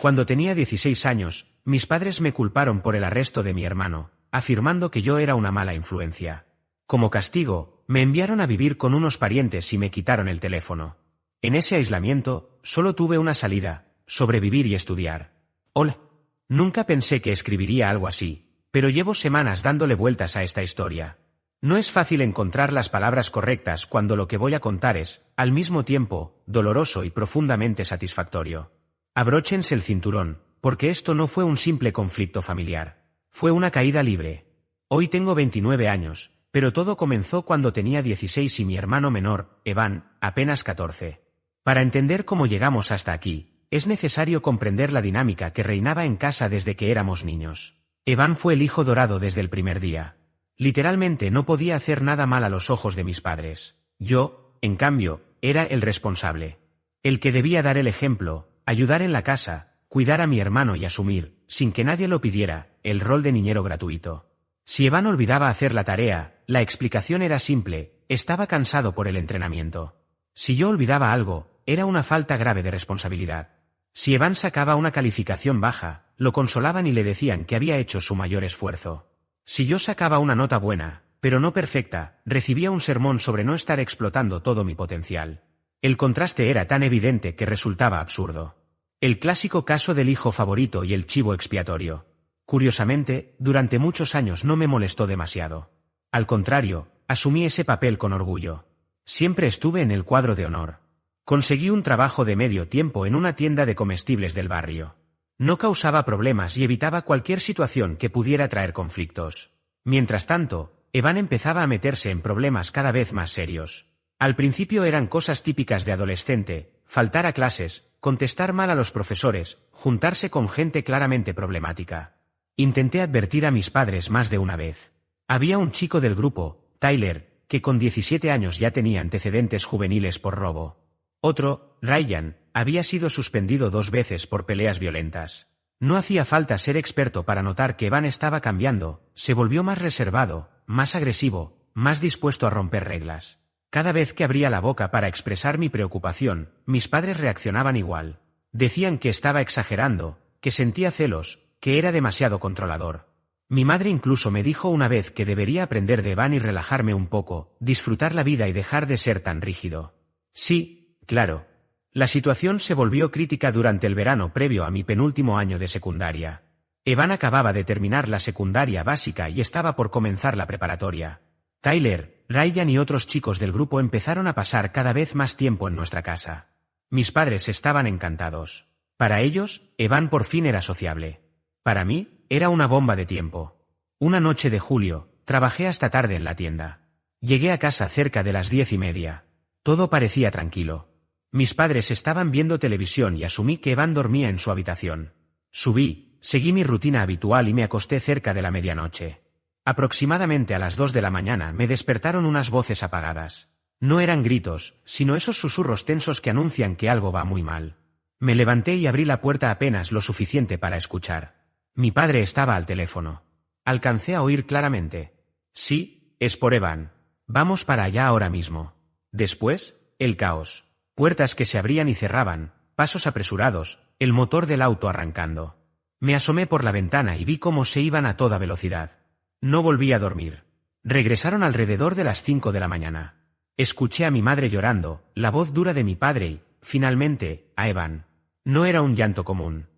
Cuando tenía 16 años, mis padres me culparon por el arresto de mi hermano, afirmando que yo era una mala influencia. Como castigo, me enviaron a vivir con unos parientes y me quitaron el teléfono. En ese aislamiento, solo tuve una salida: sobrevivir y estudiar. Hola. Nunca pensé que escribiría algo así, pero llevo semanas dándole vueltas a esta historia. No es fácil encontrar las palabras correctas cuando lo que voy a contar es, al mismo tiempo, doloroso y profundamente satisfactorio. Abróchense el cinturón, porque esto no fue un simple conflicto familiar. Fue una caída libre. Hoy tengo 29 años, pero todo comenzó cuando tenía 16 y mi hermano menor, Evan, apenas 14. Para entender cómo llegamos hasta aquí, es necesario comprender la dinámica que reinaba en casa desde que éramos niños. Evan fue el hijo dorado desde el primer día. Literalmente no podía hacer nada mal a los ojos de mis padres. Yo, en cambio, era el responsable. El que debía dar el ejemplo, ayudar en la casa, cuidar a mi hermano y asumir, sin que nadie lo pidiera, el rol de niñero gratuito. Si Evan olvidaba hacer la tarea, la explicación era simple: estaba cansado por el entrenamiento. Si yo olvidaba algo, era una falta grave de responsabilidad. Si Evan sacaba una calificación baja, lo consolaban y le decían que había hecho su mayor esfuerzo. Si yo sacaba una nota buena, pero no perfecta, recibía un sermón sobre no estar explotando todo mi potencial. El contraste era tan evidente que resultaba absurdo. El clásico caso del hijo favorito y el chivo expiatorio. Curiosamente, durante muchos años no me molestó demasiado. Al contrario, asumí ese papel con orgullo. Siempre estuve en el cuadro de honor. Conseguí un trabajo de medio tiempo en una tienda de comestibles del barrio. No causaba problemas y evitaba cualquier situación que pudiera traer conflictos. Mientras tanto, Evan empezaba a meterse en problemas cada vez más serios. Al principio eran cosas típicas de adolescente: faltar a clases, contestar mal a los profesores, juntarse con gente claramente problemática. Intenté advertir a mis padres más de una vez. Había un chico del grupo, Tyler, que con 17 años ya tenía antecedentes juveniles por robo. Otro, Ryan, había sido suspendido 2 veces por peleas violentas. No hacía falta ser experto para notar que Evan estaba cambiando: se volvió más reservado, más agresivo, más dispuesto a romper reglas. Cada vez que abría la boca para expresar mi preocupación, mis padres reaccionaban igual. Decían que estaba exagerando, que sentía celos, que era demasiado controlador. Mi madre incluso me dijo una vez que debería aprender de Evan y relajarme un poco, disfrutar la vida y dejar de ser tan rígido. Sí. Claro. La situación se volvió crítica durante el verano previo a mi penúltimo año de secundaria. Evan acababa de terminar la secundaria básica y estaba por comenzar la preparatoria. Tyler, Ryan y otros chicos del grupo empezaron a pasar cada vez más tiempo en nuestra casa. Mis padres estaban encantados. Para ellos, Evan por fin era sociable. Para mí, era una bomba de tiempo. Una noche de julio, trabajé hasta tarde en la tienda. Llegué a casa cerca de las 10:30. Todo parecía tranquilo. Mis padres estaban viendo televisión y asumí que Evan dormía en su habitación. Subí, seguí mi rutina habitual y me acosté cerca de la medianoche. Aproximadamente a las 2 de la mañana me despertaron unas voces apagadas. No eran gritos, sino esos susurros tensos que anuncian que algo va muy mal. Me levanté y abrí la puerta apenas lo suficiente para escuchar. Mi padre estaba al teléfono. Alcancé a oír claramente: sí, es por Evan. Vamos para allá ahora mismo. Después, el caos. Puertas que se abrían y cerraban, pasos apresurados, el motor del auto arrancando. Me asomé por la ventana y vi cómo se iban a toda velocidad. No volví a dormir. Regresaron alrededor de las 5 de la mañana. Escuché a mi madre llorando, la voz dura de mi padre y, finalmente, a Evan. No era un llanto común.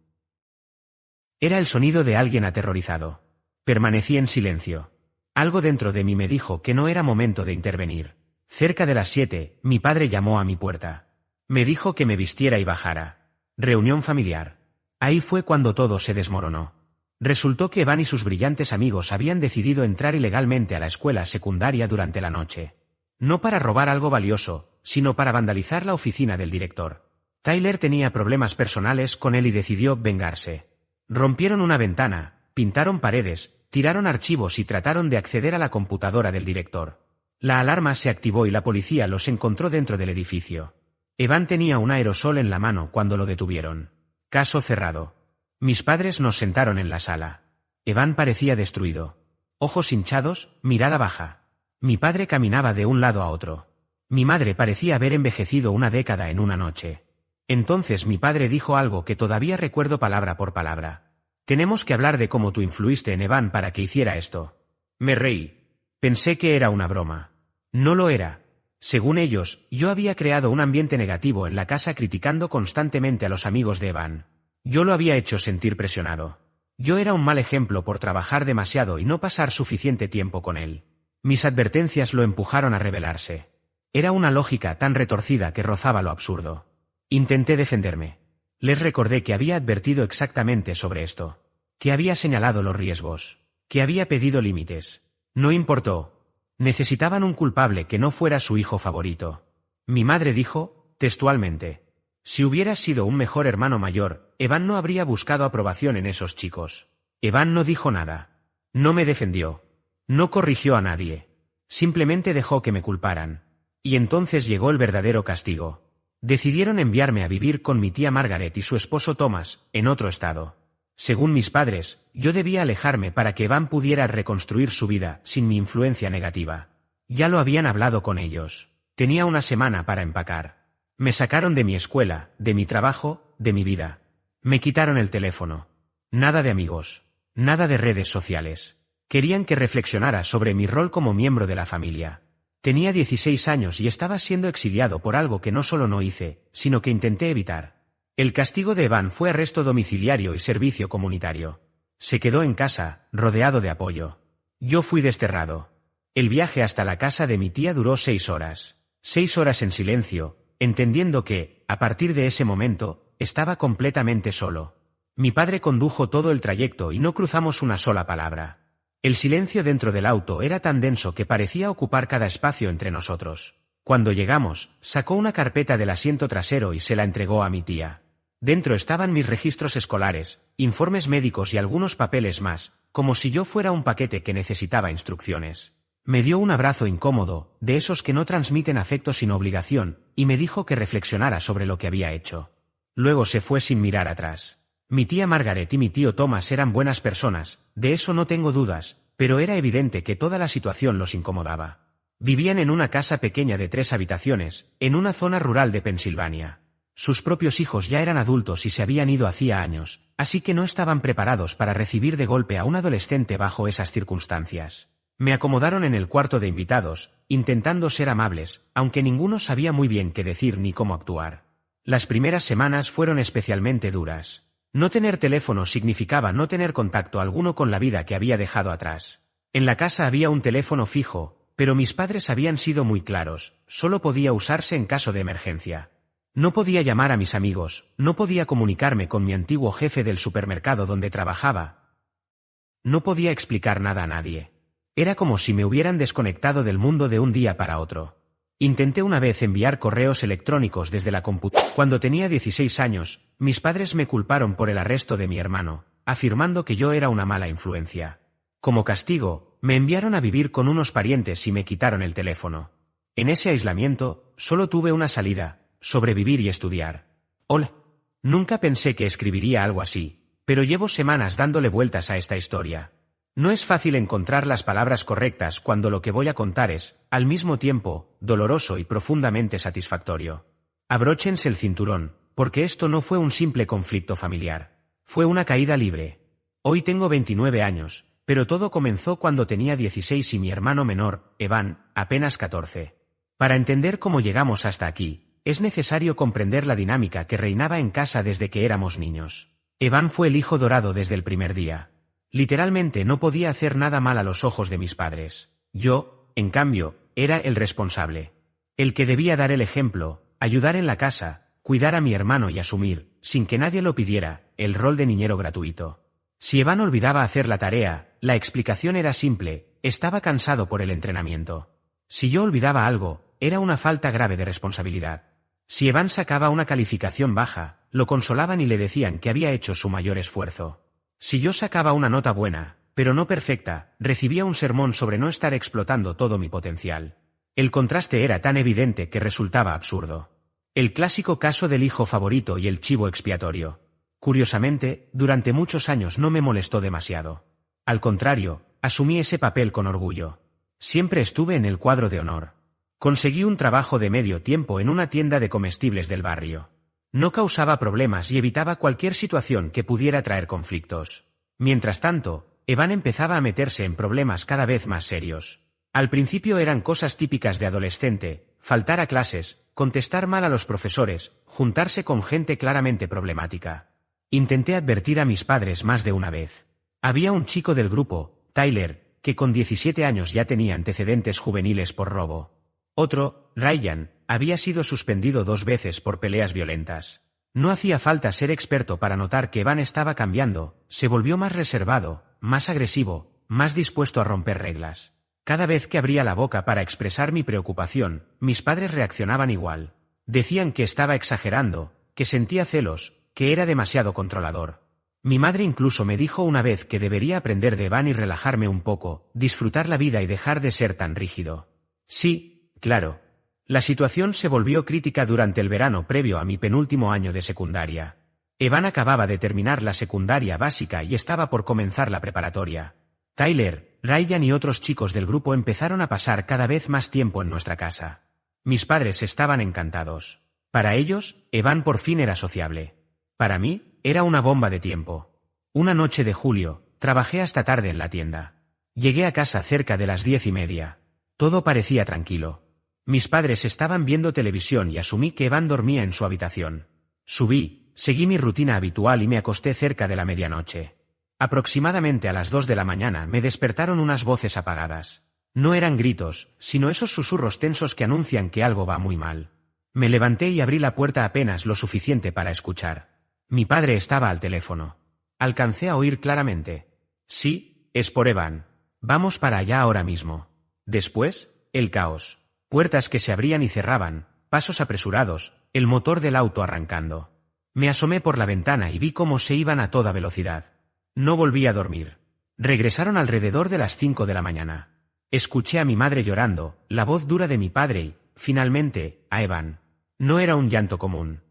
Era el sonido de alguien aterrorizado. Permanecí en silencio. Algo dentro de mí me dijo que no era momento de intervenir. Cerca de las 7, mi padre llamó a mi puerta. Me dijo que me vistiera y bajara. Reunión familiar. Ahí fue cuando todo se desmoronó. Resultó que Evan y sus brillantes amigos habían decidido entrar ilegalmente a la escuela secundaria durante la noche. No para robar algo valioso, sino para vandalizar la oficina del director. Tyler tenía problemas personales con él y decidió vengarse. Rompieron una ventana, pintaron paredes, tiraron archivos y trataron de acceder a la computadora del director. La alarma se activó y la policía los encontró dentro del edificio. Evan tenía un aerosol en la mano cuando lo detuvieron. Caso cerrado. Mis padres nos sentaron en la sala. Evan parecía destruido. Ojos hinchados, mirada baja. Mi padre caminaba de un lado a otro. Mi madre parecía haber envejecido una década en una noche. Entonces mi padre dijo algo que todavía recuerdo palabra por palabra. Tenemos que hablar de cómo tú influiste en Evan para que hiciera esto. Me reí. Pensé que era una broma. No lo era. Según ellos, yo había creado un ambiente negativo en la casa criticando constantemente a los amigos de Evan. Yo lo había hecho sentir presionado. Yo era un mal ejemplo por trabajar demasiado y no pasar suficiente tiempo con él. Mis advertencias lo empujaron a rebelarse. Era una lógica tan retorcida que rozaba lo absurdo. Intenté defenderme. Les recordé que había advertido exactamente sobre esto. Que había señalado los riesgos. Que había pedido límites. No importó. Necesitaban un culpable que no fuera su hijo favorito. Mi madre dijo, textualmente: si hubieras sido un mejor hermano mayor, Evan no habría buscado aprobación en esos chicos. Evan no dijo nada. No me defendió. No corrigió a nadie. Simplemente dejó que me culparan. Y entonces llegó el verdadero castigo. Decidieron enviarme a vivir con mi tía Margaret y su esposo Thomas, en otro estado. Según mis padres, yo debía alejarme para que Evan pudiera reconstruir su vida sin mi influencia negativa. Ya lo habían hablado con ellos. Tenía una semana para empacar. Me sacaron de mi escuela, de mi trabajo, de mi vida. Me quitaron el teléfono. Nada de amigos. Nada de redes sociales. Querían que reflexionara sobre mi rol como miembro de la familia. Tenía 16 años y estaba siendo exiliado por algo que no solo no hice, sino que intenté evitar. El castigo de Evan fue arresto domiciliario y servicio comunitario. Se quedó en casa, rodeado de apoyo. Yo fui desterrado. El viaje hasta la casa de mi tía duró 6 horas. 6 horas en silencio, entendiendo que, a partir de ese momento, estaba completamente solo. Mi padre condujo todo el trayecto y no cruzamos una sola palabra. El silencio dentro del auto era tan denso que parecía ocupar cada espacio entre nosotros. Cuando llegamos, sacó una carpeta del asiento trasero y se la entregó a mi tía. Dentro estaban mis registros escolares, informes médicos y algunos papeles más, como si yo fuera un paquete que necesitaba instrucciones. Me dio un abrazo incómodo, de esos que no transmiten afecto sin obligación, y me dijo que reflexionara sobre lo que había hecho. Luego se fue sin mirar atrás. Mi tía Margaret y mi tío Thomas eran buenas personas, de eso no tengo dudas, pero era evidente que toda la situación los incomodaba. Vivían en una casa pequeña de 3 habitaciones, en una zona rural de Pensilvania. Sus propios hijos ya eran adultos y se habían ido hacía años, así que no estaban preparados para recibir de golpe a un adolescente bajo esas circunstancias. Me acomodaron en el cuarto de invitados, intentando ser amables, aunque ninguno sabía muy bien qué decir ni cómo actuar. Las primeras semanas fueron especialmente duras. No tener teléfono significaba no tener contacto alguno con la vida que había dejado atrás. En la casa había un teléfono fijo, pero mis padres habían sido muy claros, solo podía usarse en caso de emergencia. No podía llamar a mis amigos, no podía comunicarme con mi antiguo jefe del supermercado donde trabajaba. No podía explicar nada a nadie. Era como si me hubieran desconectado del mundo de un día para otro. Intenté una vez enviar correos electrónicos desde la computadora. Cuando tenía 16 años, mis padres me culparon por el arresto de mi hermano, afirmando que yo era una mala influencia. Como castigo, me enviaron a vivir con unos parientes y me quitaron el teléfono. En ese aislamiento, solo tuve una salida: sobrevivir y estudiar. Hola. Nunca pensé que escribiría algo así, pero llevo semanas dándole vueltas a esta historia. No es fácil encontrar las palabras correctas cuando lo que voy a contar es, al mismo tiempo, doloroso y profundamente satisfactorio. Abróchense el cinturón, porque esto no fue un simple conflicto familiar. Fue una caída libre. Hoy tengo 29 años, pero todo comenzó cuando tenía 16 y mi hermano menor, Evan, apenas 14. Para entender cómo llegamos hasta aquí, es necesario comprender la dinámica que reinaba en casa desde que éramos niños. Evan fue el hijo dorado desde el primer día. Literalmente no podía hacer nada mal a los ojos de mis padres. Yo, en cambio, era el responsable. El que debía dar el ejemplo, ayudar en la casa, cuidar a mi hermano y asumir, sin que nadie lo pidiera, el rol de niñero gratuito. Si Evan olvidaba hacer la tarea, la explicación era simple: estaba cansado por el entrenamiento. Si yo olvidaba algo, era una falta grave de responsabilidad. Si Evan sacaba una calificación baja, lo consolaban y le decían que había hecho su mayor esfuerzo. Si yo sacaba una nota buena, pero no perfecta, recibía un sermón sobre no estar explotando todo mi potencial. El contraste era tan evidente que resultaba absurdo. El clásico caso del hijo favorito y el chivo expiatorio. Curiosamente, durante muchos años no me molestó demasiado. Al contrario, asumí ese papel con orgullo. Siempre estuve en el cuadro de honor. Conseguí un trabajo de medio tiempo en una tienda de comestibles del barrio. No causaba problemas y evitaba cualquier situación que pudiera traer conflictos. Mientras tanto, Evan empezaba a meterse en problemas cada vez más serios. Al principio eran cosas típicas de adolescente: faltar a clases, contestar mal a los profesores, juntarse con gente claramente problemática. Intenté advertir a mis padres más de una vez. Había un chico del grupo, Tyler, que con 17 años ya tenía antecedentes juveniles por robo. Otro, Ryan, había sido suspendido 2 veces por peleas violentas. No hacía falta ser experto para notar que Evan estaba cambiando, se volvió más reservado, más agresivo, más dispuesto a romper reglas. Cada vez que abría la boca para expresar mi preocupación, mis padres reaccionaban igual. Decían que estaba exagerando, que sentía celos, que era demasiado controlador. Mi madre incluso me dijo una vez que debería aprender de Evan y relajarme un poco, disfrutar la vida y dejar de ser tan rígido. Sí, claro. La situación se volvió crítica durante el verano previo a mi penúltimo año de secundaria. Evan acababa de terminar la secundaria básica y estaba por comenzar la preparatoria. Tyler, Ryan y otros chicos del grupo empezaron a pasar cada vez más tiempo en nuestra casa. Mis padres estaban encantados. Para ellos, Evan por fin era sociable. Para mí, era una bomba de tiempo. Una noche de julio, trabajé hasta tarde en la tienda. Llegué a casa cerca de las 10:30. Todo parecía tranquilo. Mis padres estaban viendo televisión y asumí que Evan dormía en su habitación. Subí, seguí mi rutina habitual y me acosté cerca de la medianoche. Aproximadamente a las 2 de la mañana me despertaron unas voces apagadas. No eran gritos, sino esos susurros tensos que anuncian que algo va muy mal. Me levanté y abrí la puerta apenas lo suficiente para escuchar. Mi padre estaba al teléfono. Alcancé a oír claramente: «Sí, es por Evan. Vamos para allá ahora mismo». Después, el caos. Puertas que se abrían y cerraban, pasos apresurados, el motor del auto arrancando. Me asomé por la ventana y vi cómo se iban a toda velocidad. No volví a dormir. Regresaron alrededor de las 5 de la mañana. Escuché a mi madre llorando, la voz dura de mi padre y, finalmente, a Evan. No era un llanto común.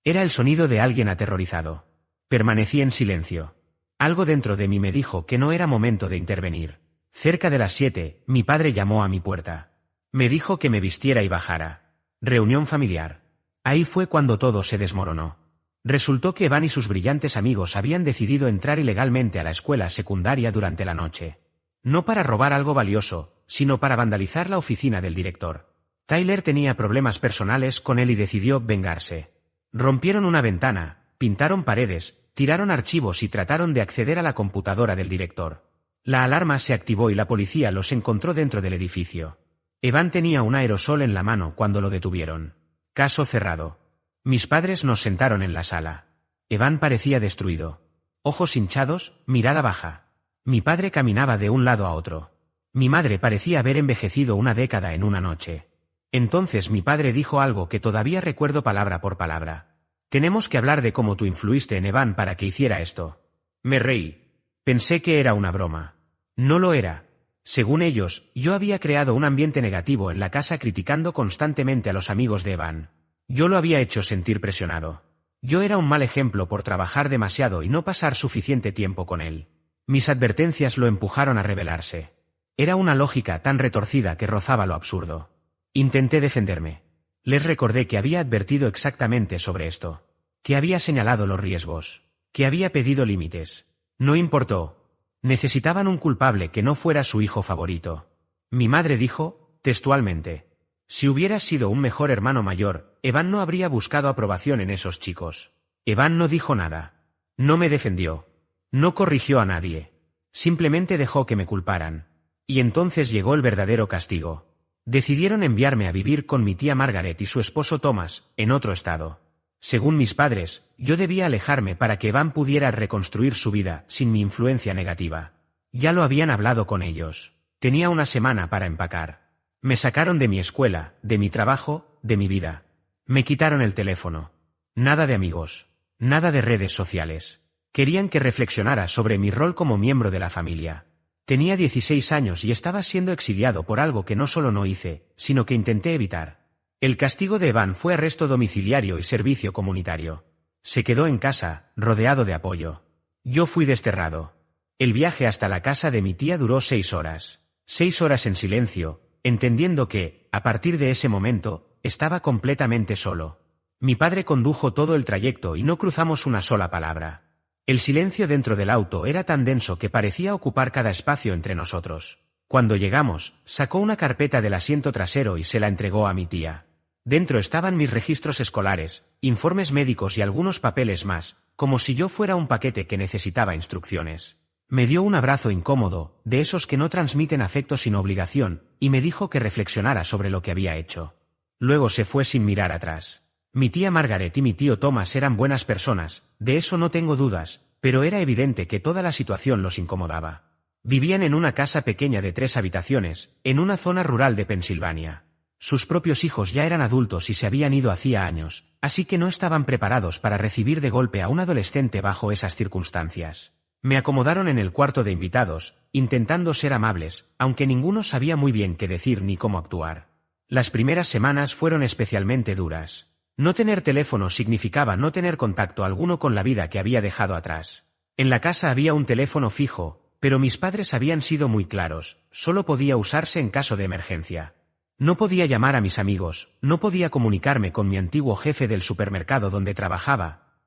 Era el sonido de alguien aterrorizado. Permanecí en silencio. Algo dentro de mí me dijo que no era momento de intervenir. Cerca de las 7, mi padre llamó a mi puerta. Me dijo que me vistiera y bajara. Reunión familiar. Ahí fue cuando todo se desmoronó. Resultó que Evan y sus brillantes amigos habían decidido entrar ilegalmente a la escuela secundaria durante la noche. No para robar algo valioso, sino para vandalizar la oficina del director. Tyler tenía problemas personales con él y decidió vengarse. Rompieron una ventana, pintaron paredes, tiraron archivos y trataron de acceder a la computadora del director. La alarma se activó y la policía los encontró dentro del edificio. Evan tenía un aerosol en la mano cuando lo detuvieron. Caso cerrado. Mis padres nos sentaron en la sala. Evan parecía destruido. Ojos hinchados, mirada baja. Mi padre caminaba de un lado a otro. Mi madre parecía haber envejecido una década en una noche. Entonces mi padre dijo algo que todavía recuerdo palabra por palabra. «Tenemos que hablar de cómo tú influiste en Evan para que hiciera esto». Me reí. Pensé que era una broma. No lo era. Según ellos, yo había creado un ambiente negativo en la casa criticando constantemente a los amigos de Evan. Yo lo había hecho sentir presionado. Yo era un mal ejemplo por trabajar demasiado y no pasar suficiente tiempo con él. Mis advertencias lo empujaron a rebelarse. Era una lógica tan retorcida que rozaba lo absurdo. Intenté defenderme. Les recordé que había advertido exactamente sobre esto. Que había señalado los riesgos. Que había pedido límites. No importó. Necesitaban un culpable que no fuera su hijo favorito. Mi madre dijo, textualmente: «Si hubieras sido un mejor hermano mayor, Evan no habría buscado aprobación en esos chicos». Evan no dijo nada. No me defendió. No corrigió a nadie. Simplemente dejó que me culparan. Y entonces llegó el verdadero castigo. Decidieron enviarme a vivir con mi tía Margaret y su esposo Thomas, en otro estado. Según mis padres, yo debía alejarme para que Evan pudiera reconstruir su vida sin mi influencia negativa. Ya lo habían hablado con ellos. Tenía una semana para empacar. Me sacaron de mi escuela, de mi trabajo, de mi vida. Me quitaron el teléfono. Nada de amigos. Nada de redes sociales. Querían que reflexionara sobre mi rol como miembro de la familia. Tenía 16 años y estaba siendo exiliado por algo que no solo no hice, sino que intenté evitar. El castigo de Evan fue arresto domiciliario y servicio comunitario. Se quedó en casa, rodeado de apoyo. Yo fui desterrado. El viaje hasta la casa de mi tía duró 6 horas. 6 horas en silencio, entendiendo que, a partir de ese momento, estaba completamente solo. Mi padre condujo todo el trayecto y no cruzamos una sola palabra. El silencio dentro del auto era tan denso que parecía ocupar cada espacio entre nosotros. Cuando llegamos, sacó una carpeta del asiento trasero y se la entregó a mi tía. Dentro estaban mis registros escolares, informes médicos y algunos papeles más, como si yo fuera un paquete que necesitaba instrucciones. Me dio un abrazo incómodo, de esos que no transmiten afecto sin obligación, y me dijo que reflexionara sobre lo que había hecho. Luego se fue sin mirar atrás. Mi tía Margaret y mi tío Thomas eran buenas personas, de eso no tengo dudas, pero era evidente que toda la situación los incomodaba. Vivían en una casa pequeña de 3 habitaciones, en una zona rural de Pensilvania. Sus propios hijos ya eran adultos y se habían ido hacía años, así que no estaban preparados para recibir de golpe a un adolescente bajo esas circunstancias. Me acomodaron en el cuarto de invitados, intentando ser amables, aunque ninguno sabía muy bien qué decir ni cómo actuar. Las primeras semanas fueron especialmente duras. No tener teléfono significaba no tener contacto alguno con la vida que había dejado atrás. En la casa había un teléfono fijo, pero mis padres habían sido muy claros, solo podía usarse en caso de emergencia. No podía llamar a mis amigos, no podía comunicarme con mi antiguo jefe del supermercado donde trabajaba.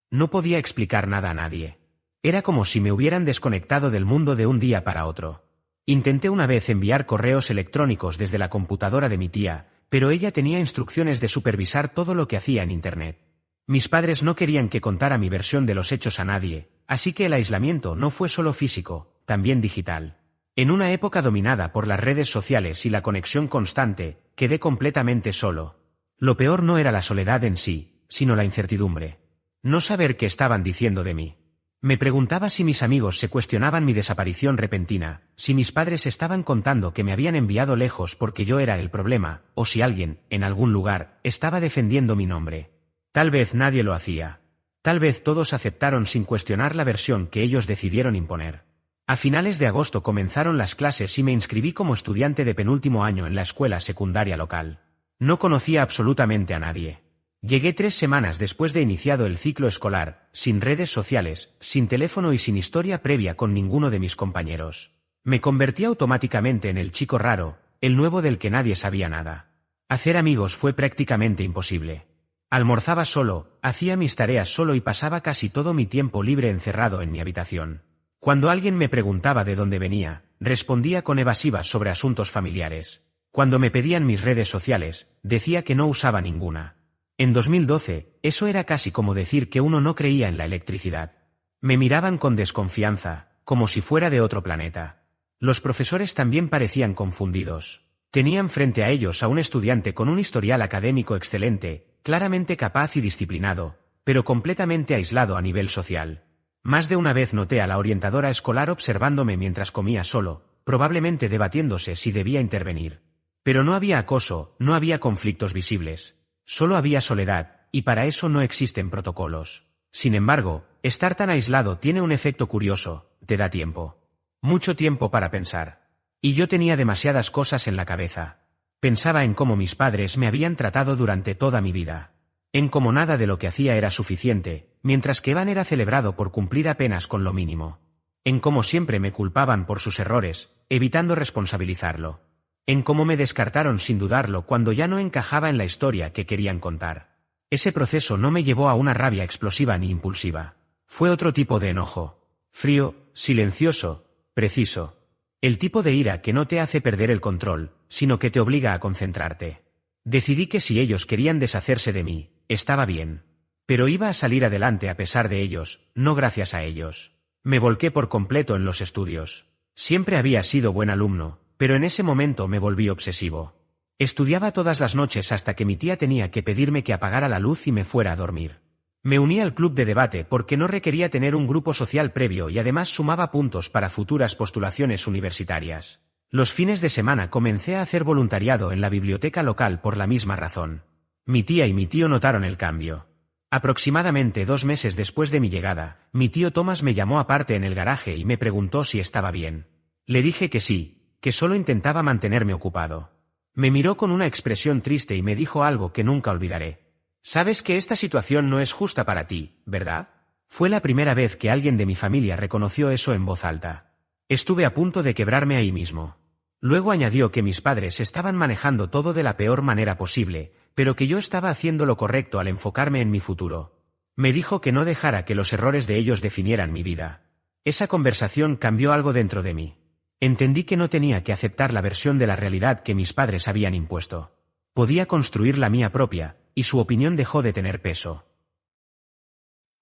No podía explicar nada a nadie. Era como si me hubieran desconectado del mundo de un día para otro. Intenté una vez enviar correos electrónicos desde la computadora de mi tía, pero ella tenía instrucciones de supervisar todo lo que hacía en Internet. Mis padres no querían que contara mi versión de los hechos a nadie, así que el aislamiento no fue solo físico, también digital. En una época dominada por las redes sociales y la conexión constante, quedé completamente solo. Lo peor no era la soledad en sí, sino la incertidumbre. No saber qué estaban diciendo de mí. Me preguntaba si mis amigos se cuestionaban mi desaparición repentina, si mis padres estaban contando que me habían enviado lejos porque yo era el problema, o si alguien, en algún lugar, estaba defendiendo mi nombre. Tal vez nadie lo hacía. Tal vez todos aceptaron sin cuestionar la versión que ellos decidieron imponer. A finales de agosto comenzaron las clases y me inscribí como estudiante de penúltimo año en la escuela secundaria local. No conocía absolutamente a nadie. Llegué 3 semanas después de iniciado el ciclo escolar, sin redes sociales, sin teléfono y sin historia previa con ninguno de mis compañeros. Me convertí automáticamente en el chico raro, el nuevo del que nadie sabía nada. Hacer amigos fue prácticamente imposible. Almorzaba solo, hacía mis tareas solo y pasaba casi todo mi tiempo libre encerrado en mi habitación. Cuando alguien me preguntaba de dónde venía, respondía con evasivas sobre asuntos familiares. Cuando me pedían mis redes sociales, decía que no usaba ninguna. En 2012, eso era casi como decir que uno no creía en la electricidad. Me miraban con desconfianza, como si fuera de otro planeta. Los profesores también parecían confundidos. Tenían frente a ellos a un estudiante con un historial académico excelente, claramente capaz y disciplinado, pero completamente aislado a nivel social. Más de una vez noté a la orientadora escolar observándome mientras comía solo, probablemente debatiéndose si debía intervenir. Pero no había acoso, no había conflictos visibles. Solo había soledad, y para eso no existen protocolos. Sin embargo, estar tan aislado tiene un efecto curioso, te da tiempo. Mucho tiempo para pensar. Y yo tenía demasiadas cosas en la cabeza. Pensaba en cómo mis padres me habían tratado durante toda mi vida. En cómo nada de lo que hacía era suficiente, mientras que Van era celebrado por cumplir apenas con lo mínimo. En cómo siempre me culpaban por sus errores, evitando responsabilizarlo. En cómo me descartaron sin dudarlo cuando ya no encajaba en la historia que querían contar. Ese proceso no me llevó a una rabia explosiva ni impulsiva. Fue otro tipo de enojo. Frío, silencioso, preciso. El tipo de ira que no te hace perder el control, sino que te obliga a concentrarte. Decidí que si ellos querían deshacerse de mí, estaba bien. Pero iba a salir adelante a pesar de ellos, no gracias a ellos. Me volqué por completo en los estudios. Siempre había sido buen alumno, pero en ese momento me volví obsesivo. Estudiaba todas las noches hasta que mi tía tenía que pedirme que apagara la luz y me fuera a dormir. Me uní al club de debate porque no requería tener un grupo social previo y además sumaba puntos para futuras postulaciones universitarias. Los fines de semana comencé a hacer voluntariado en la biblioteca local por la misma razón. Mi tía y mi tío notaron el cambio. Aproximadamente 2 meses después de mi llegada, mi tío Thomas me llamó aparte en el garaje y me preguntó si estaba bien. Le dije que sí, que solo intentaba mantenerme ocupado. Me miró con una expresión triste y me dijo algo que nunca olvidaré. «Sabes que esta situación no es justa para ti, ¿verdad?» Fue la primera vez que alguien de mi familia reconoció eso en voz alta. Estuve a punto de quebrarme ahí mismo. Luego añadió que mis padres estaban manejando todo de la peor manera posible, pero que yo estaba haciendo lo correcto al enfocarme en mi futuro. Me dijo que no dejara que los errores de ellos definieran mi vida. Esa conversación cambió algo dentro de mí. Entendí que no tenía que aceptar la versión de la realidad que mis padres habían impuesto. Podía construir la mía propia, y su opinión dejó de tener peso.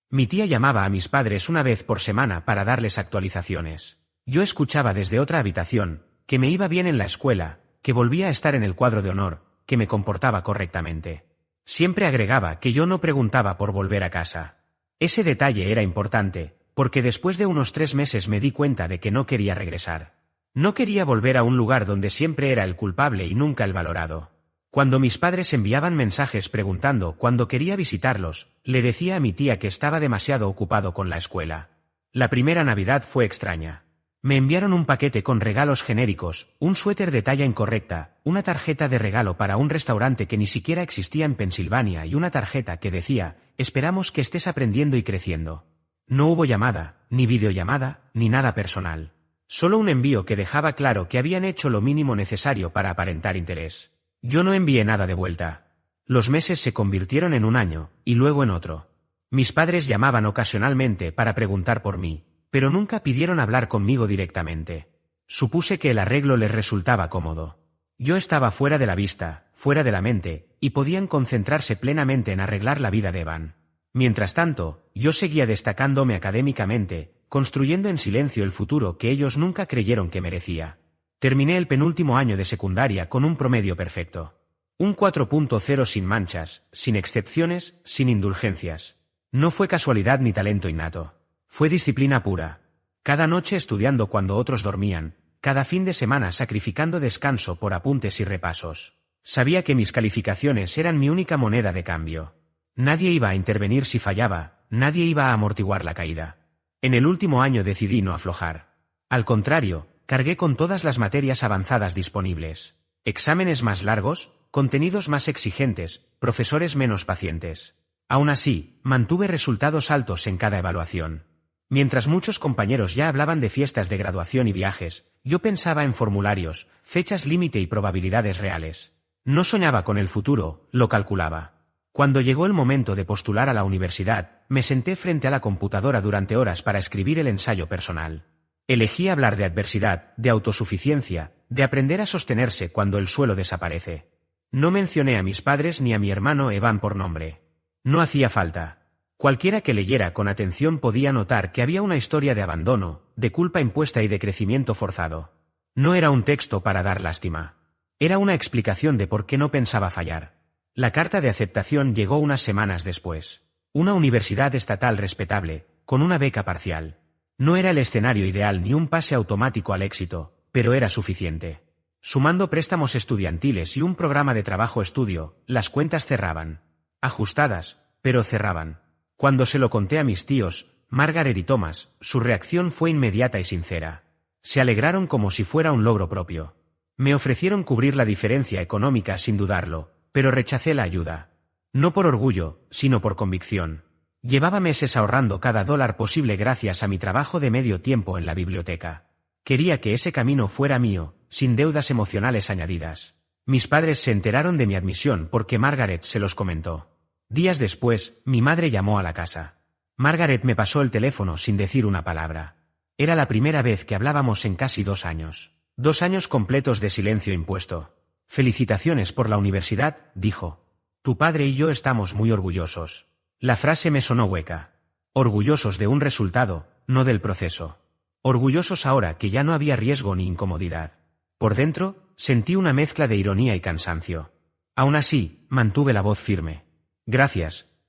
Mi tía llamaba a mis padres una vez por semana para darles actualizaciones. Yo escuchaba desde otra habitación, que me iba bien en la escuela, que volvía a estar en el cuadro de honor, que me comportaba correctamente. Siempre agregaba que yo no preguntaba por volver a casa. Ese detalle era importante, porque después de unos 3 meses me di cuenta de que no quería regresar. No quería volver a un lugar donde siempre era el culpable y nunca el valorado. Cuando mis padres enviaban mensajes preguntando cuándo quería visitarlos, le decía a mi tía que estaba demasiado ocupado con la escuela. La primera Navidad fue extraña. Me enviaron un paquete con regalos genéricos, un suéter de talla incorrecta, una tarjeta de regalo para un restaurante que ni siquiera existía en Pensilvania y una tarjeta que decía: «Esperamos que estés aprendiendo y creciendo». No hubo llamada, ni videollamada, ni nada personal. Solo un envío que dejaba claro que habían hecho lo mínimo necesario para aparentar interés. Yo no envié nada de vuelta. Los meses se convirtieron en un año, y luego en otro. Mis padres llamaban ocasionalmente para preguntar por mí, pero nunca pidieron hablar conmigo directamente. Supuse que el arreglo les resultaba cómodo. Yo estaba fuera de la vista, fuera de la mente, y podían concentrarse plenamente en arreglar la vida de Evan. Mientras tanto, yo seguía destacándome académicamente, construyendo en silencio el futuro que ellos nunca creyeron que merecía. Terminé el penúltimo año de secundaria con un promedio perfecto. Un 4.0 sin manchas, sin excepciones, sin indulgencias. No fue casualidad ni talento innato. Fue disciplina pura. Cada noche estudiando cuando otros dormían, cada fin de semana sacrificando descanso por apuntes y repasos. Sabía que mis calificaciones eran mi única moneda de cambio. Nadie iba a intervenir si fallaba, nadie iba a amortiguar la caída. En el último año decidí no aflojar. Al contrario, cargué con todas las materias avanzadas disponibles. Exámenes más largos, contenidos más exigentes, profesores menos pacientes. Aún así, mantuve resultados altos en cada evaluación. Mientras muchos compañeros ya hablaban de fiestas de graduación y viajes, yo pensaba en formularios, fechas límite y probabilidades reales. No soñaba con el futuro, lo calculaba. Cuando llegó el momento de postular a la universidad, me senté frente a la computadora durante horas para escribir el ensayo personal. Elegí hablar de adversidad, de autosuficiencia, de aprender a sostenerse cuando el suelo desaparece. No mencioné a mis padres ni a mi hermano Evan por nombre. No hacía falta. Cualquiera que leyera con atención podía notar que había una historia de abandono, de culpa impuesta y de crecimiento forzado. No era un texto para dar lástima. Era una explicación de por qué no pensaba fallar. La carta de aceptación llegó unas semanas después. Una universidad estatal respetable, con una beca parcial. No era el escenario ideal ni un pase automático al éxito, pero era suficiente. Sumando préstamos estudiantiles y un programa de trabajo-estudio, las cuentas cerraban. Ajustadas, pero cerraban. Cuando se lo conté a mis tíos, Margaret y Thomas, su reacción fue inmediata y sincera. Se alegraron como si fuera un logro propio. Me ofrecieron cubrir la diferencia económica sin dudarlo, pero rechacé la ayuda. No por orgullo, sino por convicción. Llevaba meses ahorrando cada dólar posible gracias a mi trabajo de medio tiempo en la biblioteca. Quería que ese camino fuera mío, sin deudas emocionales añadidas. Mis padres se enteraron de mi admisión porque Margaret se los comentó. Días después, mi madre llamó a la casa. Margaret me pasó el teléfono sin decir una palabra. Era la primera vez que hablábamos en casi 2 años. 2 años completos de silencio impuesto. «Felicitaciones por la universidad», dijo. «Tu padre y yo estamos muy orgullosos». La frase me sonó hueca. Orgullosos de un resultado, no del proceso. Orgullosos ahora que ya no había riesgo ni incomodidad. Por dentro, sentí una mezcla de ironía y cansancio. Aún así, mantuve la voz firme. «Gracias»,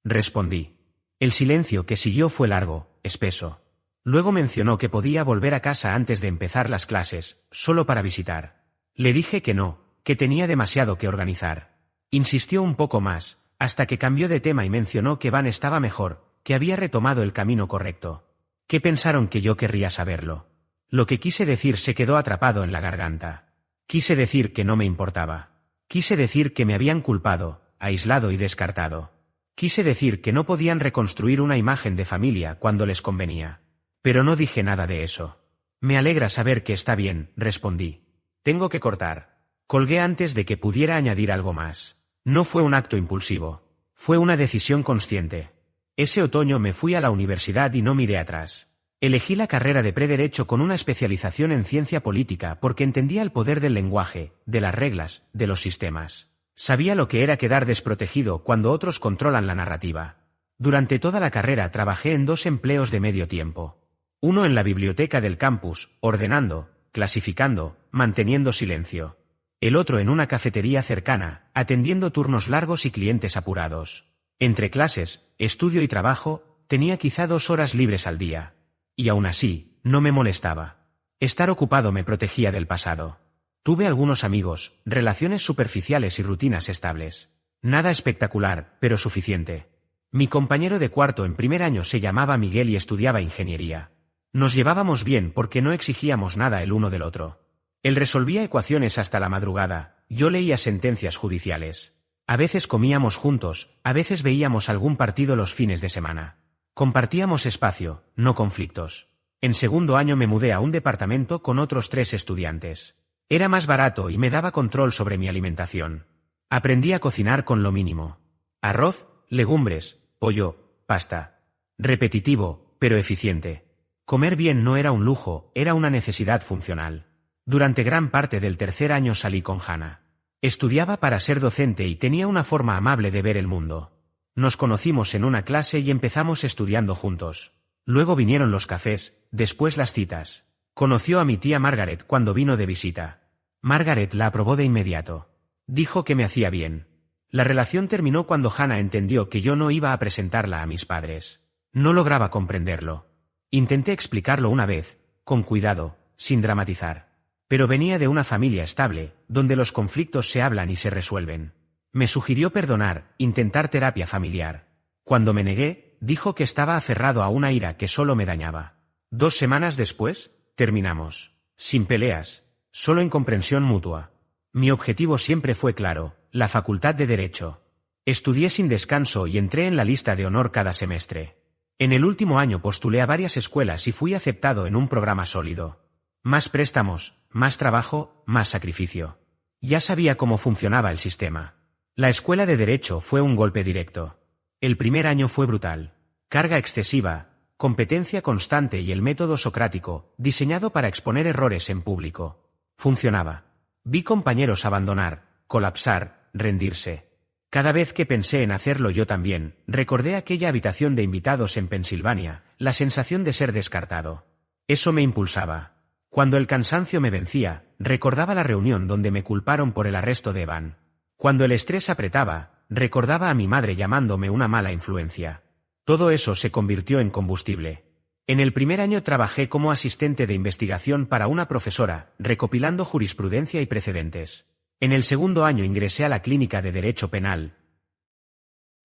respondí. El silencio que siguió fue largo, espeso. Luego mencionó que podía volver a casa antes de empezar las clases, solo para visitar. Le dije que no, que tenía demasiado que organizar. Insistió un poco más, hasta que cambió de tema y mencionó que Van estaba mejor, que había retomado el camino correcto. ¿Qué pensaron que yo querría saberlo? Lo que quise decir se quedó atrapado en la garganta. Quise decir que no me importaba. Quise decir que me habían culpado, aislado y descartado. Quise decir que no podían reconstruir una imagen de familia cuando les convenía. Pero no dije nada de eso. «Me alegra saber que está bien», respondí. «Tengo que cortar». Colgué antes de que pudiera añadir algo más. No fue un acto impulsivo. Fue una decisión consciente. Ese otoño me fui a la universidad y no miré atrás. Elegí la carrera de Pre-Derecho con una especialización en ciencia política porque entendía el poder del lenguaje, de las reglas, de los sistemas. Sabía lo que era quedar desprotegido cuando otros controlan la narrativa. Durante toda la carrera trabajé en 2 empleos de medio tiempo. Uno en la biblioteca del campus, ordenando, clasificando, manteniendo silencio. El otro en una cafetería cercana, atendiendo turnos largos y clientes apurados. Entre clases, estudio y trabajo, tenía quizá 2 horas libres al día. Y aún así, no me molestaba. Estar ocupado me protegía del pasado. Tuve algunos amigos, relaciones superficiales y rutinas estables. Nada espectacular, pero suficiente. Mi compañero de cuarto en primer año se llamaba Miguel y estudiaba ingeniería. Nos llevábamos bien porque no exigíamos nada el uno del otro. Él resolvía ecuaciones hasta la madrugada, yo leía sentencias judiciales. A veces comíamos juntos, a veces veíamos algún partido los fines de semana. Compartíamos espacio, no conflictos. En segundo año me mudé a un departamento con otros 3 estudiantes. Era más barato y me daba control sobre mi alimentación. Aprendí a cocinar con lo mínimo. Arroz, legumbres, pollo, pasta. Repetitivo, pero eficiente. Comer bien no era un lujo, era una necesidad funcional. Durante gran parte del tercer año salí con Hannah. Estudiaba para ser docente y tenía una forma amable de ver el mundo. Nos conocimos en una clase y empezamos estudiando juntos. Luego vinieron los cafés, después las citas. Conoció a mi tía Margaret cuando vino de visita. Margaret la aprobó de inmediato. Dijo que me hacía bien. La relación terminó cuando Hannah entendió que yo no iba a presentarla a mis padres. No lograba comprenderlo. Intenté explicarlo una vez, con cuidado, sin dramatizar. Pero venía de una familia estable, donde los conflictos se hablan y se resuelven. Me sugirió perdonar, intentar terapia familiar. Cuando me negué, dijo que estaba aferrado a una ira que solo me dañaba. 2 semanas después, terminamos. Sin peleas, solo en comprensión mutua. Mi objetivo siempre fue claro, la facultad de Derecho. Estudié sin descanso y entré en la lista de honor cada semestre. En el último año postulé a varias escuelas y fui aceptado en un programa sólido. Más préstamos, más trabajo, más sacrificio. Ya sabía cómo funcionaba el sistema. La escuela de Derecho fue un golpe directo. El primer año fue brutal. Carga excesiva, competencia constante y el método socrático, diseñado para exponer errores en público. Funcionaba. Vi compañeros abandonar, colapsar, rendirse. Cada vez que pensé en hacerlo yo también, recordé aquella habitación de invitados en Pensilvania, la sensación de ser descartado. Eso me impulsaba. Cuando el cansancio me vencía, recordaba la reunión donde me culparon por el arresto de Evan. Cuando el estrés apretaba, recordaba a mi madre llamándome una mala influencia. Todo eso se convirtió en combustible. En el primer año trabajé como asistente de investigación para una profesora, recopilando jurisprudencia y precedentes. En el segundo año ingresé a la clínica de Derecho Penal,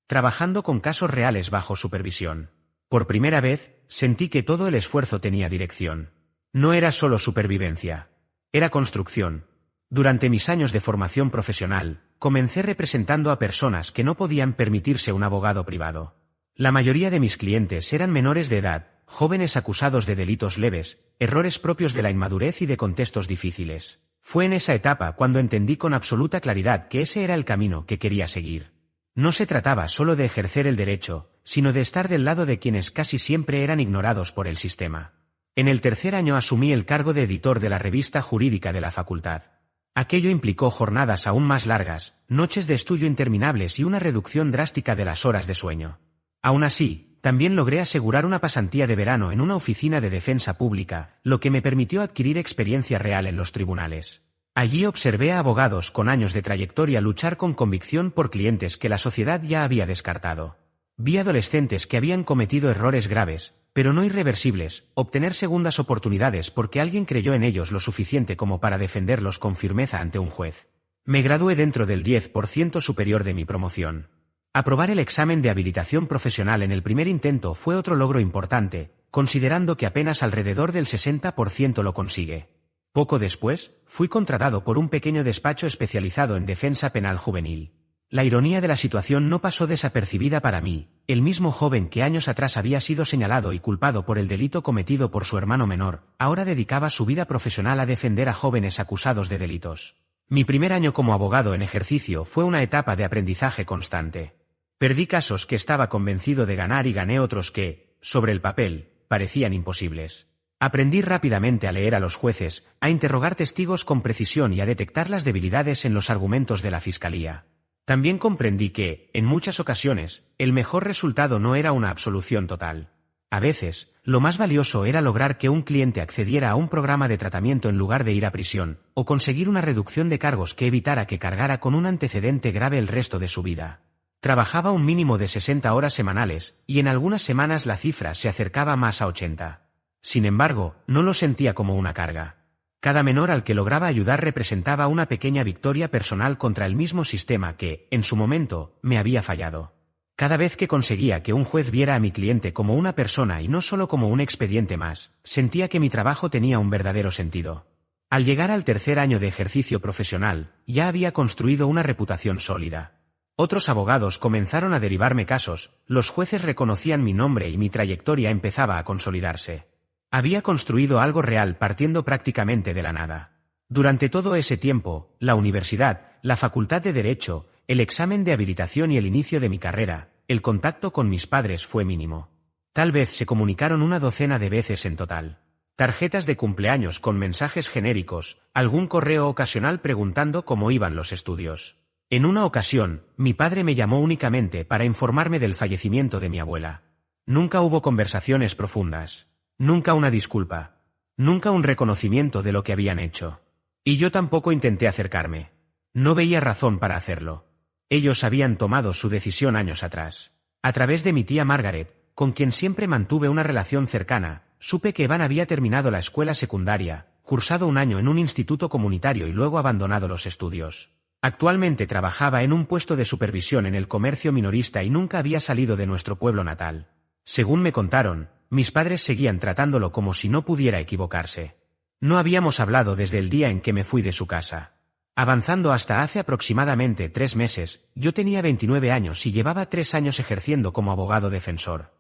trabajando con casos reales bajo supervisión. Por primera vez, sentí que todo el esfuerzo tenía dirección. No era solo supervivencia. Era construcción. Durante mis años de formación profesional, comencé representando a personas que no podían permitirse un abogado privado. La mayoría de mis clientes eran menores de edad, jóvenes acusados de delitos leves, errores propios de la inmadurez y de contextos difíciles. Fue en esa etapa cuando entendí con absoluta claridad que ese era el camino que quería seguir. No se trataba solo de ejercer el derecho, sino de estar del lado de quienes casi siempre eran ignorados por el sistema. En el tercer año asumí el cargo de editor de la revista jurídica de la facultad. Aquello implicó jornadas aún más largas, noches de estudio interminables y una reducción drástica de las horas de sueño. Aún así, también logré asegurar una pasantía de verano en una oficina de defensa pública, lo que me permitió adquirir experiencia real en los tribunales. Allí observé a abogados con años de trayectoria luchar con convicción por clientes que la sociedad ya había descartado. Vi adolescentes que habían cometido errores graves, pero no irreversibles, obtener segundas oportunidades porque alguien creyó en ellos lo suficiente como para defenderlos con firmeza ante un juez. Me gradué dentro del 10% superior de mi promoción. Aprobar el examen de habilitación profesional en el primer intento fue otro logro importante, considerando que apenas alrededor del 60% lo consigue. Poco después, fui contratado por un pequeño despacho especializado en defensa penal juvenil. La ironía de la situación no pasó desapercibida para mí, el mismo joven que años atrás había sido señalado y culpado por el delito cometido por su hermano menor, ahora dedicaba su vida profesional a defender a jóvenes acusados de delitos. Mi primer año como abogado en ejercicio fue una etapa de aprendizaje constante. Perdí casos que estaba convencido de ganar y gané otros que, sobre el papel, parecían imposibles. Aprendí rápidamente a leer a los jueces, a interrogar testigos con precisión y a detectar las debilidades en los argumentos de la fiscalía. También comprendí que, en muchas ocasiones, el mejor resultado no era una absolución total. A veces, lo más valioso era lograr que un cliente accediera a un programa de tratamiento en lugar de ir a prisión, o conseguir una reducción de cargos que evitara que cargara con un antecedente grave el resto de su vida. Trabajaba un mínimo de 60 horas semanales, y en algunas semanas la cifra se acercaba más a 80. Sin embargo, no lo sentía como una carga. Cada menor al que lograba ayudar representaba una pequeña victoria personal contra el mismo sistema que, en su momento, me había fallado. Cada vez que conseguía que un juez viera a mi cliente como una persona y no solo como un expediente más, sentía que mi trabajo tenía un verdadero sentido. Al llegar al tercer año de ejercicio profesional, ya había construido una reputación sólida. Otros abogados comenzaron a derivarme casos, los jueces reconocían mi nombre y mi trayectoria empezaba a consolidarse. Había construido algo real partiendo prácticamente de la nada. Durante todo ese tiempo, la universidad, la facultad de Derecho, el examen de habilitación y el inicio de mi carrera, el contacto con mis padres fue mínimo. Tal vez se comunicaron una docena de veces en total. Tarjetas de cumpleaños con mensajes genéricos, algún correo ocasional preguntando cómo iban los estudios. En una ocasión, mi padre me llamó únicamente para informarme del fallecimiento de mi abuela. Nunca hubo conversaciones profundas. Nunca una disculpa. Nunca un reconocimiento de lo que habían hecho. Y yo tampoco intenté acercarme. No veía razón para hacerlo. Ellos habían tomado su decisión años atrás. A través de mi tía Margaret, con quien siempre mantuve una relación cercana, supe que Evan había terminado la escuela secundaria, cursado un año en un instituto comunitario y luego abandonado los estudios. Actualmente trabajaba en un puesto de supervisión en el comercio minorista y nunca había salido de nuestro pueblo natal. Según me contaron, mis padres seguían tratándolo como si no pudiera equivocarse. No habíamos hablado desde el día en que me fui de su casa. Avanzando hasta hace aproximadamente 3 meses, yo tenía 29 años y llevaba 3 años ejerciendo como abogado defensor.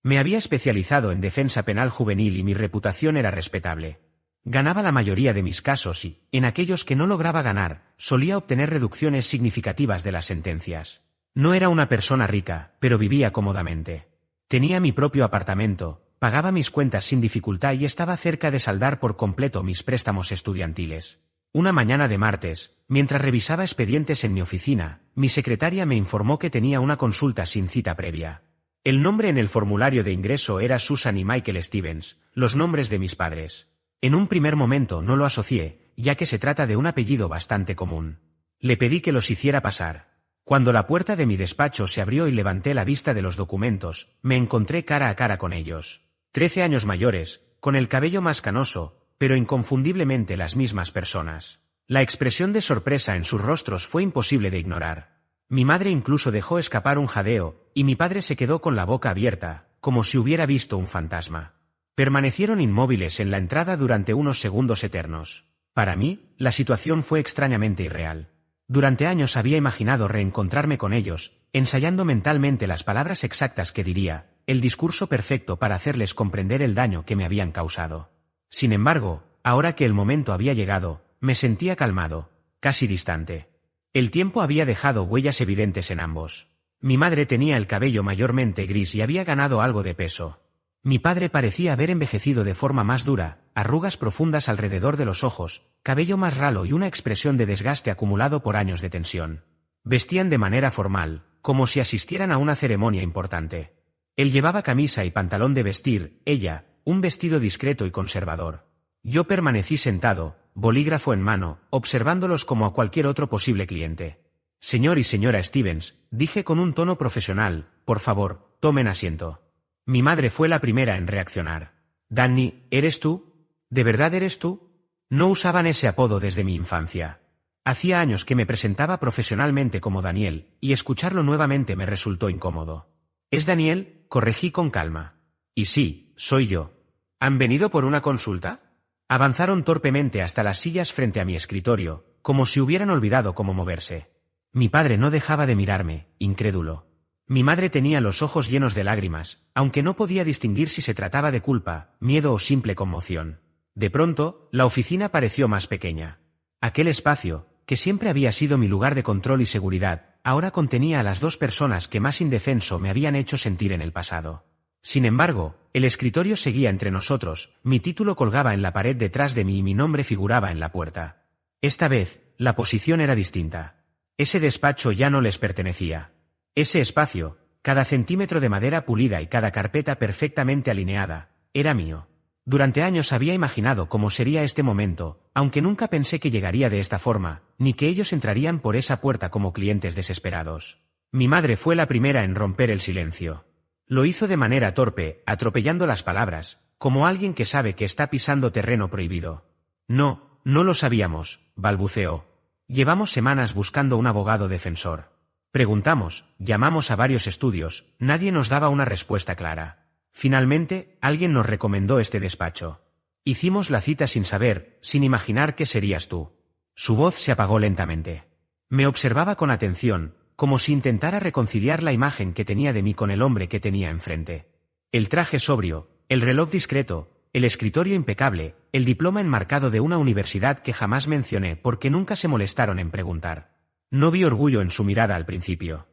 Me había especializado en defensa penal juvenil y mi reputación era respetable. Ganaba la mayoría de mis casos y, en aquellos que no lograba ganar, solía obtener reducciones significativas de las sentencias. No era una persona rica, pero vivía cómodamente. Tenía mi propio apartamento, pagaba mis cuentas sin dificultad y estaba cerca de saldar por completo mis préstamos estudiantiles. Una mañana de martes, mientras revisaba expedientes en mi oficina, mi secretaria me informó que tenía una consulta sin cita previa. El nombre en el formulario de ingreso era Susan y Michael Stevens, los nombres de mis padres. En un primer momento no lo asocié, ya que se trata de un apellido bastante común. Le pedí que los hiciera pasar. Cuando la puerta de mi despacho se abrió y levanté la vista de los documentos, me encontré cara a cara con ellos. 13 años mayores, con el cabello más canoso, pero inconfundiblemente las mismas personas. La expresión de sorpresa en sus rostros fue imposible de ignorar. Mi madre incluso dejó escapar un jadeo, y mi padre se quedó con la boca abierta, como si hubiera visto un fantasma. Permanecieron inmóviles en la entrada durante unos segundos eternos. Para mí, la situación fue extrañamente irreal. Durante años había imaginado reencontrarme con ellos, ensayando mentalmente las palabras exactas que diría, el discurso perfecto para hacerles comprender el daño que me habían causado. Sin embargo, ahora que el momento había llegado, me sentía calmado, casi distante. El tiempo había dejado huellas evidentes en ambos. Mi madre tenía el cabello mayormente gris y había ganado algo de peso. Mi padre parecía haber envejecido de forma más dura, arrugas profundas alrededor de los ojos, cabello más ralo y una expresión de desgaste acumulado por años de tensión. Vestían de manera formal, como si asistieran a una ceremonia importante. Él llevaba camisa y pantalón de vestir, ella, un vestido discreto y conservador. Yo permanecí sentado, bolígrafo en mano, observándolos como a cualquier otro posible cliente. Señor y señora Stevens, dije con un tono profesional, por favor, tomen asiento. Mi madre fue la primera en reaccionar. Danny, ¿eres tú? ¿De verdad eres tú? No usaban ese apodo desde mi infancia. Hacía años que me presentaba profesionalmente como Daniel, y escucharlo nuevamente me resultó incómodo. ¿Es Daniel? Corregí con calma. Y sí, soy yo. ¿Han venido por una consulta? Avanzaron torpemente hasta las sillas frente a mi escritorio, como si hubieran olvidado cómo moverse. Mi padre no dejaba de mirarme, incrédulo. Mi madre tenía los ojos llenos de lágrimas, aunque no podía distinguir si se trataba de culpa, miedo o simple conmoción. De pronto, la oficina pareció más pequeña. Aquel espacio, que siempre había sido mi lugar de control y seguridad, ahora contenía a las dos personas que más indefenso me habían hecho sentir en el pasado. Sin embargo, el escritorio seguía entre nosotros, mi título colgaba en la pared detrás de mí y mi nombre figuraba en la puerta. Esta vez, la posición era distinta. Ese despacho ya no les pertenecía. Ese espacio, cada centímetro de madera pulida y cada carpeta perfectamente alineada, era mío. Durante años había imaginado cómo sería este momento, aunque nunca pensé que llegaría de esta forma, ni que ellos entrarían por esa puerta como clientes desesperados. Mi madre fue la primera en romper el silencio. Lo hizo de manera torpe, atropellando las palabras, como alguien que sabe que está pisando terreno prohibido. No, no lo sabíamos, balbuceó. Llevamos semanas buscando un abogado defensor. Preguntamos, llamamos a varios estudios, nadie nos daba una respuesta clara. Finalmente, alguien nos recomendó este despacho. Hicimos la cita sin saber, sin imaginar que serías tú. Su voz se apagó lentamente. Me observaba con atención, como si intentara reconciliar la imagen que tenía de mí con el hombre que tenía enfrente. El traje sobrio, el reloj discreto, el escritorio impecable, el diploma enmarcado de una universidad que jamás mencioné porque nunca se molestaron en preguntar. No vi orgullo en su mirada al principio.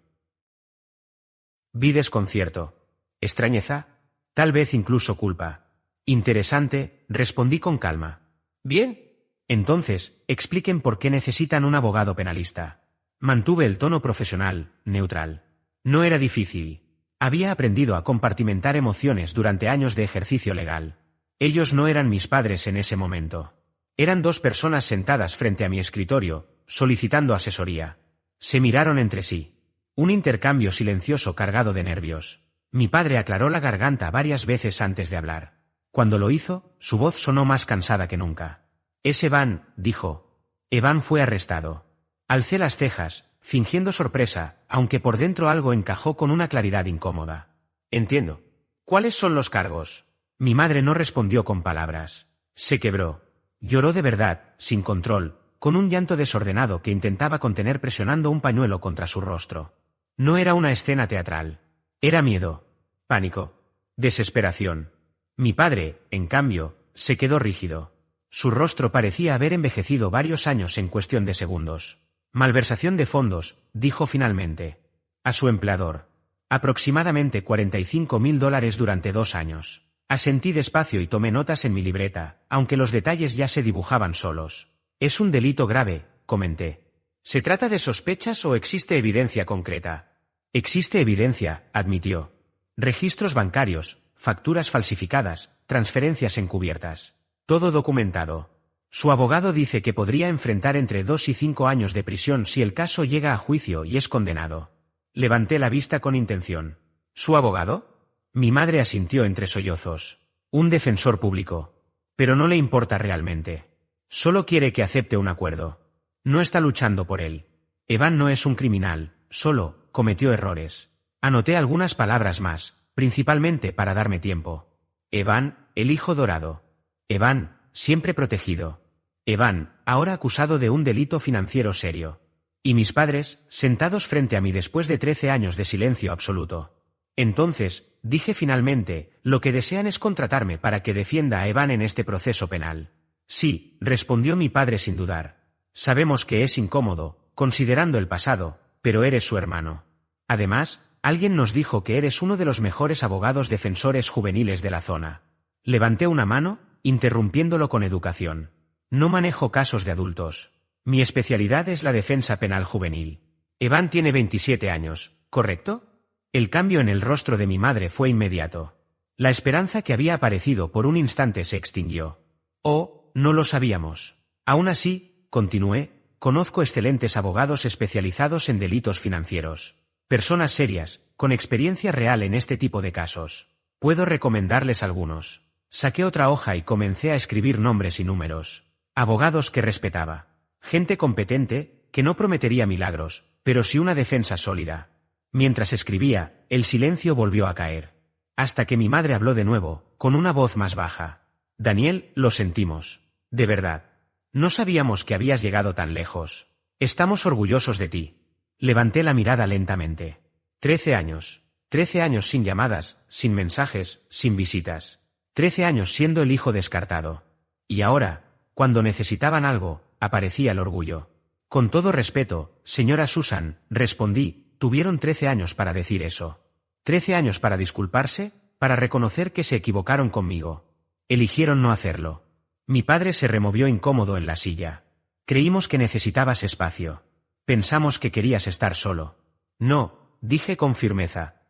Vi desconcierto. ¿Extrañeza? Tal vez incluso culpa. Interesante, respondí con calma. Bien. Entonces, expliquen por qué necesitan un abogado penalista. Mantuve el tono profesional, neutral. No era difícil. Había aprendido a compartimentar emociones durante años de ejercicio legal. Ellos no eran mis padres en ese momento. Eran dos personas sentadas frente a mi escritorio, solicitando asesoría. Se miraron entre sí. Un intercambio silencioso cargado de nervios. Mi padre aclaró la garganta varias veces antes de hablar. Cuando lo hizo, su voz sonó más cansada que nunca. «Es Evan», dijo. Evan fue arrestado. Alcé las cejas, fingiendo sorpresa, aunque por dentro algo encajó con una claridad incómoda. «Entiendo. ¿Cuáles son los cargos?» Mi madre no respondió con palabras. Se quebró. Lloró de verdad, sin control, con un llanto desordenado que intentaba contener presionando un pañuelo contra su rostro. No era una escena teatral. Era miedo, pánico, desesperación. Mi padre, en cambio, se quedó rígido. Su rostro parecía haber envejecido varios años en cuestión de segundos. «Malversación de fondos», dijo finalmente. A su empleador. Aproximadamente $45.000 durante 2 años. Asentí despacio y tomé notas en mi libreta, aunque los detalles ya se dibujaban solos. «Es un delito grave», comenté. «¿Se trata de sospechas o existe evidencia concreta?» «Existe evidencia», admitió. «Registros bancarios, facturas falsificadas, transferencias encubiertas. Todo documentado. Su abogado dice que podría enfrentar entre 2 y 5 años de prisión si el caso llega a juicio y es condenado». Levanté la vista con intención. «¿Su abogado?» Mi madre asintió entre sollozos. «Un defensor público. Pero no le importa realmente. Solo quiere que acepte un acuerdo. No está luchando por él. Evan no es un criminal, solo cometió errores». Anoté algunas palabras más, principalmente para darme tiempo. Evan, el hijo dorado. Evan, siempre protegido. Evan, ahora acusado de un delito financiero serio. Y mis padres, sentados frente a mí después de 13 años de silencio absoluto. Entonces, dije finalmente, lo que desean es contratarme para que defienda a Evan en este proceso penal. Sí, respondió mi padre sin dudar. Sabemos que es incómodo, considerando el pasado, pero eres su hermano. Además, alguien nos dijo que eres uno de los mejores abogados defensores juveniles de la zona. Levanté una mano, interrumpiéndolo con educación. No manejo casos de adultos. Mi especialidad es la defensa penal juvenil. Evan tiene 27 años, ¿correcto? El cambio en el rostro de mi madre fue inmediato. La esperanza que había aparecido por un instante se extinguió. Oh, no lo sabíamos. Aún así, continué, conozco excelentes abogados especializados en delitos financieros. Personas serias, con experiencia real en este tipo de casos. Puedo recomendarles algunos. Saqué otra hoja y comencé a escribir nombres y números. Abogados que respetaba. Gente competente, que no prometería milagros, pero sí una defensa sólida. Mientras escribía, el silencio volvió a caer. Hasta que mi madre habló de nuevo, con una voz más baja. «Daniel, lo sentimos. De verdad. No sabíamos que habías llegado tan lejos. Estamos orgullosos de ti». Levanté la mirada lentamente. 13 años. 13 años sin llamadas, sin mensajes, sin visitas. 13 años siendo el hijo descartado. Y ahora, cuando necesitaban algo, aparecía el orgullo. Con todo respeto, señora Susan, respondí, tuvieron 13 años para decir eso. 13 años para disculparse, para reconocer que se equivocaron conmigo. Eligieron no hacerlo. Mi padre se removió incómodo en la silla. Creímos que necesitabas espacio. Pensamos que querías estar solo. No, dije con firmeza.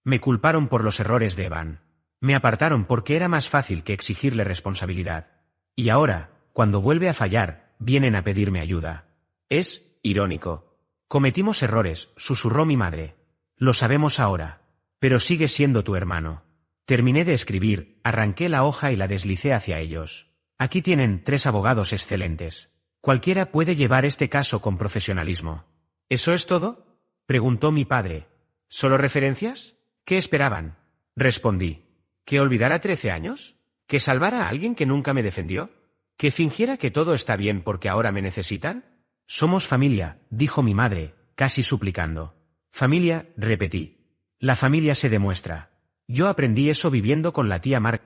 Me culparon por los errores de Evan. Me apartaron porque era más fácil que exigirle responsabilidad. Y ahora, cuando vuelve a fallar, vienen a pedirme ayuda. Es irónico. Cometimos errores, susurró mi madre. Lo sabemos ahora. Pero sigue siendo tu hermano. Terminé de escribir, arranqué la hoja y la deslicé hacia ellos. Aquí tienen 3 abogados excelentes. Cualquiera puede llevar este caso con profesionalismo. ¿Eso es todo?, preguntó mi padre. ¿Solo referencias? ¿Qué esperaban? Respondí. ¿Que olvidara 13 años? ¿Que salvara a alguien que nunca me defendió? ¿Que fingiera que todo está bien porque ahora me necesitan? Somos familia, dijo mi madre, casi suplicando. Familia, repetí. La familia se demuestra. Yo aprendí eso viviendo con la tía Margaret.